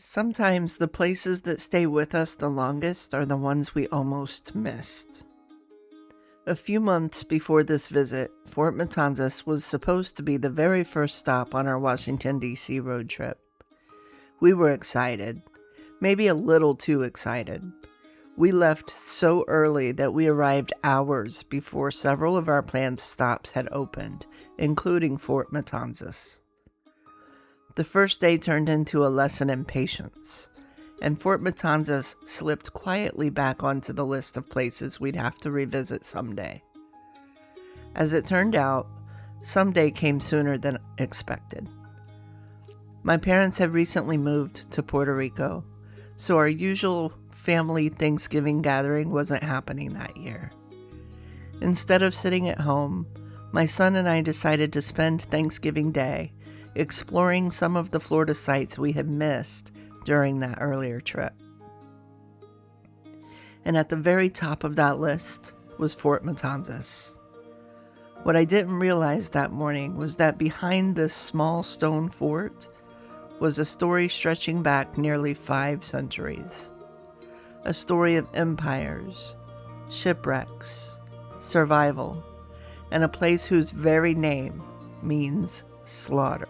Sometimes the places that stay with us the longest are the ones we almost missed. A few months before this visit, Fort Matanzas was supposed to be the very first stop on our Washington D.C. road trip. We were excited, maybe a little too excited. We left so early that we arrived hours before several of our planned stops had opened, including Fort Matanzas. The first day turned into a lesson in patience, and Fort Matanzas slipped quietly back onto the list of places we'd have to revisit someday. As it turned out, someday came sooner than expected. My parents had recently moved to Puerto Rico, so our usual family Thanksgiving gathering wasn't happening that year. Instead of sitting at home, my son and I decided to spend Thanksgiving Day exploring some of the Florida sites we had missed during that earlier trip. And at the very top of that list was Fort Matanzas. What I didn't realize that morning was that behind this small stone fort was a story stretching back nearly 5 centuries. A story of empires, shipwrecks, survival, and a place whose very name means slaughter.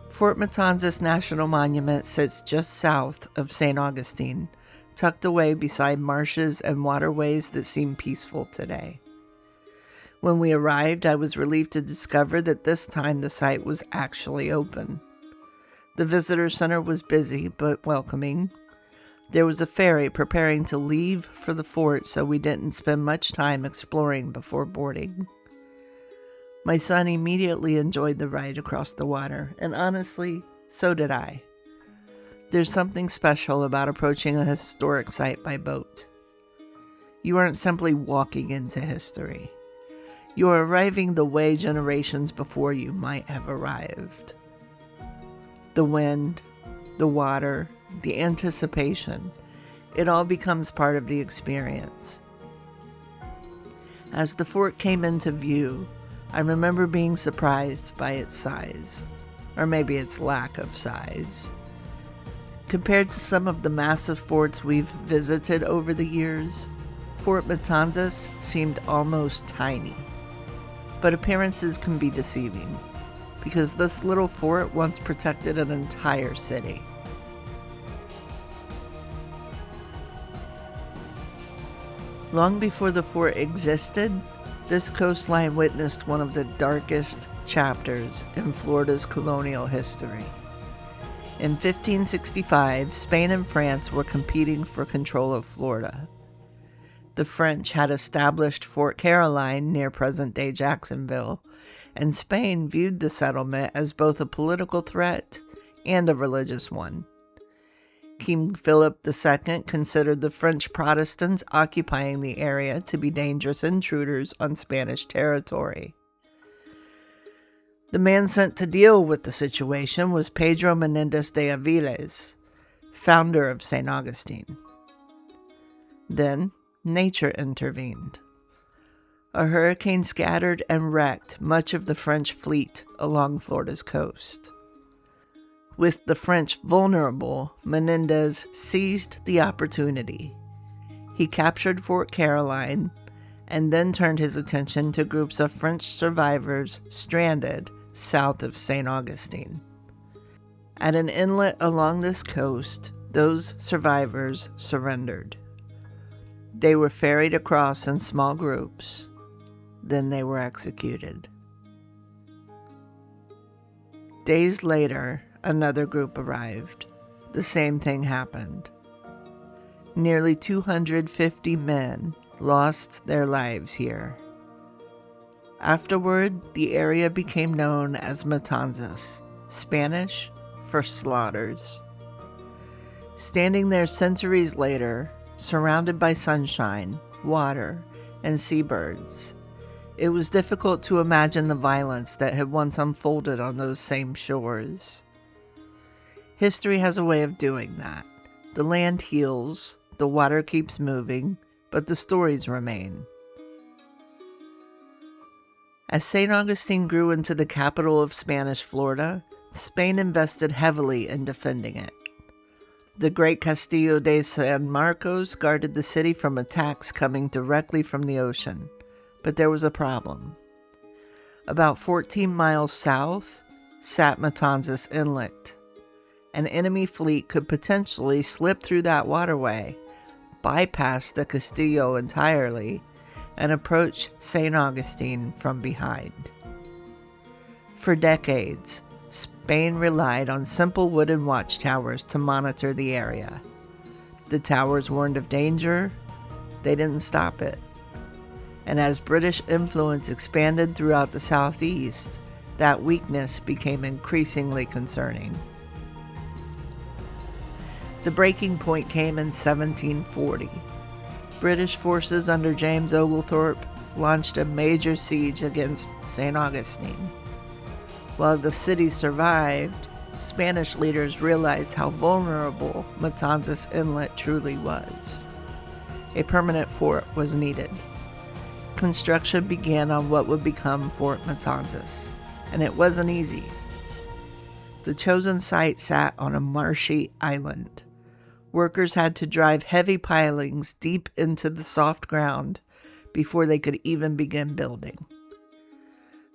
Fort Matanzas National Monument sits just south of St. Augustine, tucked away beside marshes and waterways that seem peaceful today. When we arrived, I was relieved to discover that this time the site was actually open. The visitor center was busy but welcoming. There was a ferry preparing to leave for the fort, so we didn't spend much time exploring before boarding. My son immediately enjoyed the ride across the water, and honestly, so did I. There's something special about approaching a historic site by boat. You aren't simply walking into history. You're arriving the way generations before you might have arrived. The wind, the water, the anticipation, it all becomes part of the experience. As the fort came into view, I remember being surprised by its size, or maybe its lack of size. Compared to some of the massive forts we've visited over the years, Fort Matanzas seemed almost tiny. But appearances can be deceiving, because this little fort once protected an entire city. Long before the fort existed, this coastline witnessed one of the darkest chapters in Florida's colonial history. In 1565, Spain and France were competing for control of Florida. The French had established Fort Caroline near present-day Jacksonville, and Spain viewed the settlement as both a political threat and a religious one. King Philip II considered the French Protestants occupying the area to be dangerous intruders on Spanish territory. The man sent to deal with the situation was Pedro Menéndez de Avilés, founder of St. Augustine. Then, nature intervened. A hurricane scattered and wrecked much of the French fleet along Florida's coast. With the French vulnerable, Menéndez seized the opportunity. He captured Fort Caroline and then turned his attention to groups of French survivors stranded south of St. Augustine. At an inlet along this coast, those survivors surrendered. They were ferried across in small groups. Then they were executed. Days later, another group arrived. The same thing happened. Nearly 250 men lost their lives here. Afterward, the area became known as Matanzas, Spanish for slaughters. Standing there centuries later, surrounded by sunshine, water, and seabirds, it was difficult to imagine the violence that had once unfolded on those same shores. History has a way of doing that. The land heals, the water keeps moving, but the stories remain. As St. Augustine grew into the capital of Spanish Florida, Spain invested heavily in defending it. The great Castillo de San Marcos guarded the city from attacks coming directly from the ocean, but there was a problem. About 14 miles south sat Matanzas Inlet. An enemy fleet could potentially slip through that waterway, bypass the Castillo entirely, and approach St. Augustine from behind. For decades, Spain relied on simple wooden watchtowers to monitor the area. The towers warned of danger. They didn't stop it. And as British influence expanded throughout the southeast, that weakness became increasingly concerning. The breaking point came in 1740. British forces under James Oglethorpe launched a major siege against St. Augustine. While the city survived, Spanish leaders realized how vulnerable Matanzas Inlet truly was. A permanent fort was needed. Construction began on what would become Fort Matanzas, and it wasn't easy. The chosen site sat on a marshy island. Workers had to drive heavy pilings deep into the soft ground before they could even begin building.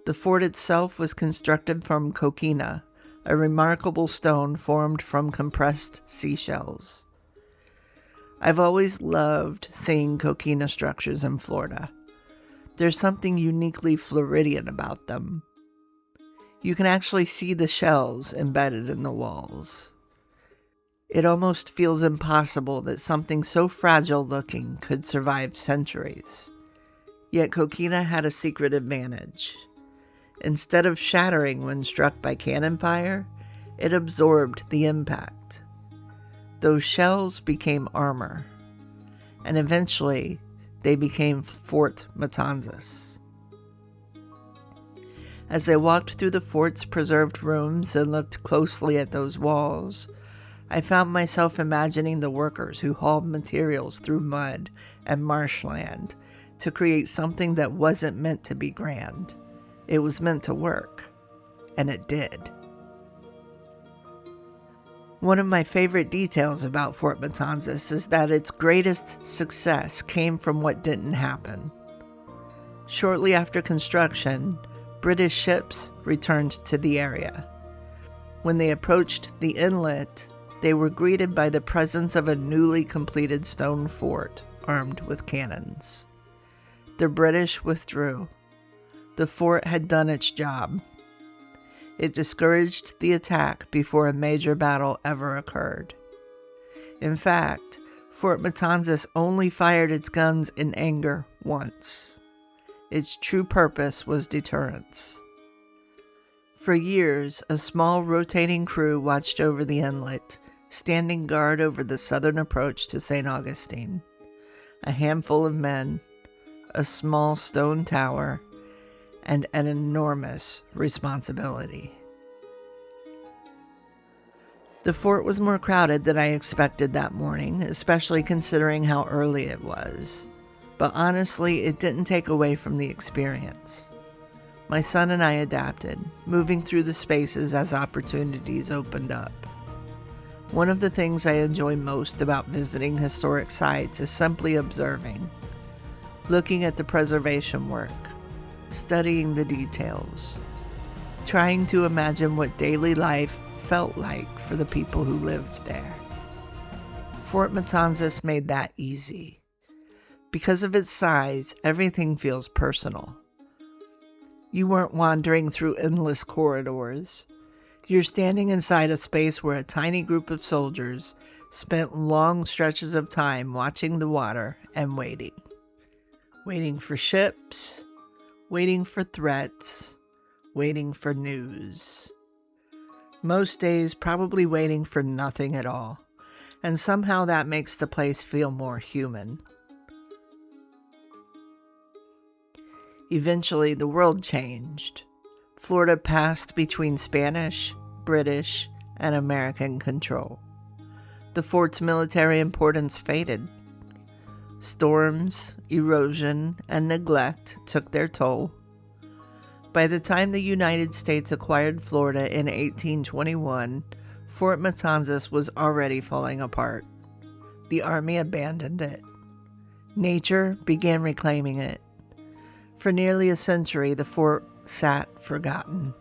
The fort itself was constructed from Coquina, a remarkable stone formed from compressed seashells. I've always loved seeing Coquina structures in Florida. There's something uniquely Floridian about them. You can actually see the shells embedded in the walls. It almost feels impossible that something so fragile looking could survive centuries. Yet Coquina had a secret advantage. Instead of shattering when struck by cannon fire, it absorbed the impact. Those shells became armor, and eventually they became Fort Matanzas. As I walked through the fort's preserved rooms and looked closely at those walls, I found myself imagining the workers who hauled materials through mud and marshland to create something that wasn't meant to be grand. It was meant to work, and it did. One of my favorite details about Fort Matanzas is that its greatest success came from what didn't happen. Shortly after construction, British ships returned to the area. When they approached the inlet, they were greeted by the presence of a newly completed stone fort armed with cannons. The British withdrew. The fort had done its job. It discouraged the attack before a major battle ever occurred. In fact, Fort Matanzas only fired its guns in anger once. Its true purpose was deterrence. For years, a small rotating crew watched over the inlet, standing guard over the southern approach to St. Augustine. A handful of men, a small stone tower, and an enormous responsibility. The fort was more crowded than I expected that morning, especially considering how early it was. But honestly, it didn't take away from the experience. My son and I adapted, moving through the spaces as opportunities opened up. One of the things I enjoy most about visiting historic sites is simply observing, looking at the preservation work, studying the details, trying to imagine what daily life felt like for the people who lived there. Fort Matanzas made that easy. Because of its size, everything feels personal. You weren't wandering through endless corridors. You're standing inside a space where a tiny group of soldiers spent long stretches of time watching the water and waiting. Waiting for ships, waiting for threats, waiting for news. Most days probably waiting for nothing at all, and somehow that makes the place feel more human. Eventually, the world changed. Florida passed between Spanish, British, and American control. The fort's military importance faded. Storms, erosion, and neglect took their toll. By the time the United States acquired Florida in 1821, Fort Matanzas was already falling apart. The Army abandoned it. Nature began reclaiming it. For nearly a century, the fort sat forgotten.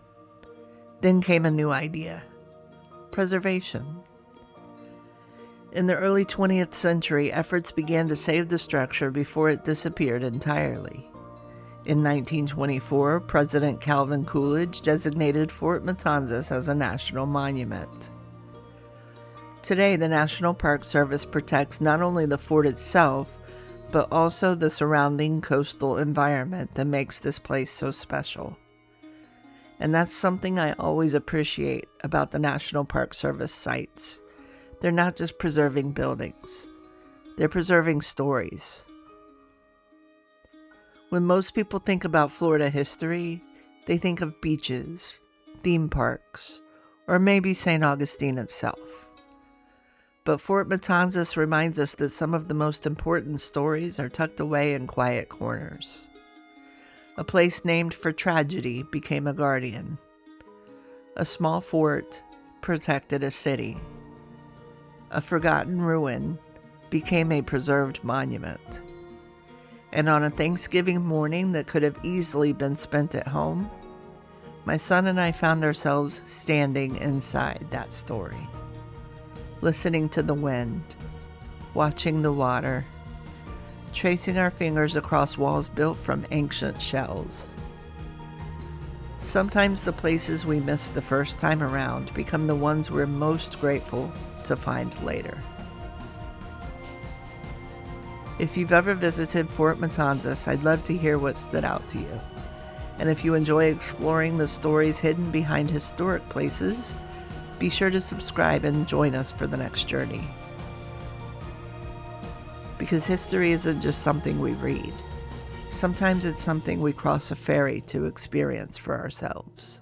Then came a new idea: preservation. In the early 20th century, efforts began to save the structure before it disappeared entirely. In 1924, President Calvin Coolidge designated Fort Matanzas as a national monument. Today, the National Park Service protects not only the fort itself, but also the surrounding coastal environment that makes this place so special. And that's something I always appreciate about the National Park Service sites. They're not just preserving buildings, they're preserving stories. When most people think about Florida history, they think of beaches, theme parks, or maybe St. Augustine itself. But Fort Matanzas reminds us that some of the most important stories are tucked away in quiet corners. A place named for tragedy became a guardian. A small fort protected a city. A forgotten ruin became a preserved monument. And on a Thanksgiving morning that could have easily been spent at home, my son and I found ourselves standing inside that story, listening to the wind, watching the water, tracing our fingers across walls built from ancient shells. Sometimes the places we missed the first time around become the ones we're most grateful to find later. If you've ever visited Fort Matanzas, I'd love to hear what stood out to you. And if you enjoy exploring the stories hidden behind historic places, be sure to subscribe and join us for the next journey. Because history isn't just something we read. Sometimes it's something we cross a ferry to experience for ourselves.